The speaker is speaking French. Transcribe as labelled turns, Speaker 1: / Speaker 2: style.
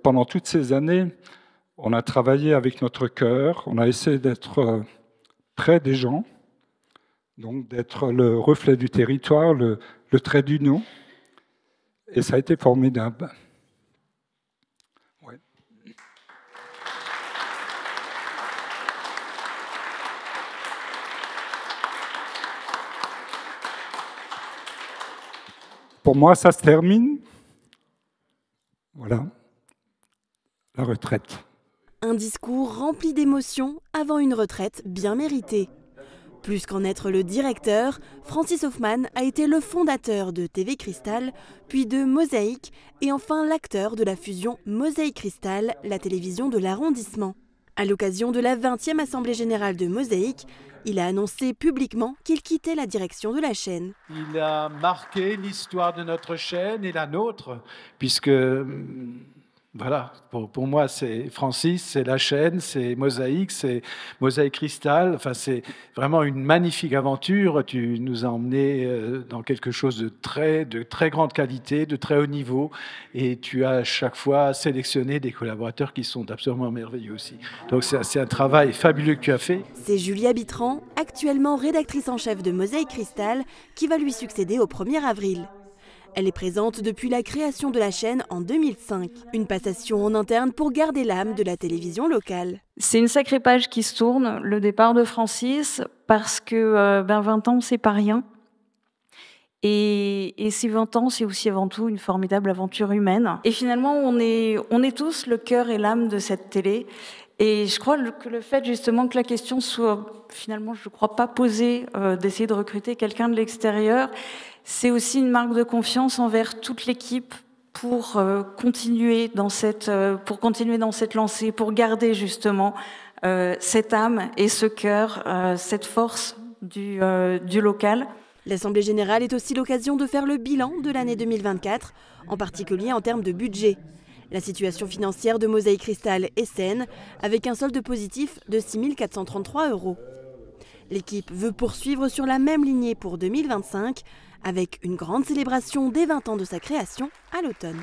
Speaker 1: pendant toutes ces années, on a travaillé avec notre cœur, on a essayé d'être près des gens, donc d'être le reflet du territoire, le trait d'union, et ça a été formidable. Ouais. Pour moi, ça se termine. Voilà, la retraite.
Speaker 2: Un discours rempli d'émotions avant une retraite bien méritée. Plus qu'en être le directeur, Francis Hofmann a été le fondateur de TV Cristal, puis de Mosaïque, et enfin l'acteur de la fusion Mosaïque-Cristal, la télévision de l'arrondissement. À l'occasion de la 20e Assemblée Générale de Mosaïque, il a annoncé publiquement qu'il quittait la direction de la chaîne.
Speaker 3: Il a marqué l'histoire de notre chaîne et la nôtre, puisque... Voilà, pour moi, c'est Francis, c'est la chaîne, c'est Mosaïque Cristal. Enfin, c'est vraiment une magnifique aventure. Tu nous as emmenés dans quelque chose de très grande qualité, de très haut niveau. Et tu as à chaque fois sélectionné des collaborateurs qui sont absolument merveilleux aussi. Donc, c'est un travail fabuleux que tu as fait.
Speaker 2: C'est Julia Bitran, actuellement rédactrice en chef de Mosaïque Cristal, qui va lui succéder au 1er avril. Elle est présente depuis la création de la chaîne en 2005. Une passation en interne pour garder l'âme de la télévision locale.
Speaker 4: C'est une sacrée page qui se tourne, le départ de Francis, parce que 20 ans, c'est pas rien. Et ces 20 ans, c'est aussi avant tout une formidable aventure humaine. Et finalement, on est tous le cœur et l'âme de cette télé. Et je crois que le fait justement que la question soit finalement, je ne crois pas posée d'essayer de recruter quelqu'un de l'extérieur, c'est aussi une marque de confiance envers toute l'équipe pour continuer dans cette lancée, pour garder justement cette âme et ce cœur, cette force du local.
Speaker 2: L'Assemblée générale est aussi l'occasion de faire le bilan de l'année 2024, en particulier en termes de budget. La situation financière de Mosaïque Cristal est saine, avec un solde positif de 6 433 €. L'équipe veut poursuivre sur la même lignée pour 2025, avec une grande célébration des 20 ans de sa création à l'automne.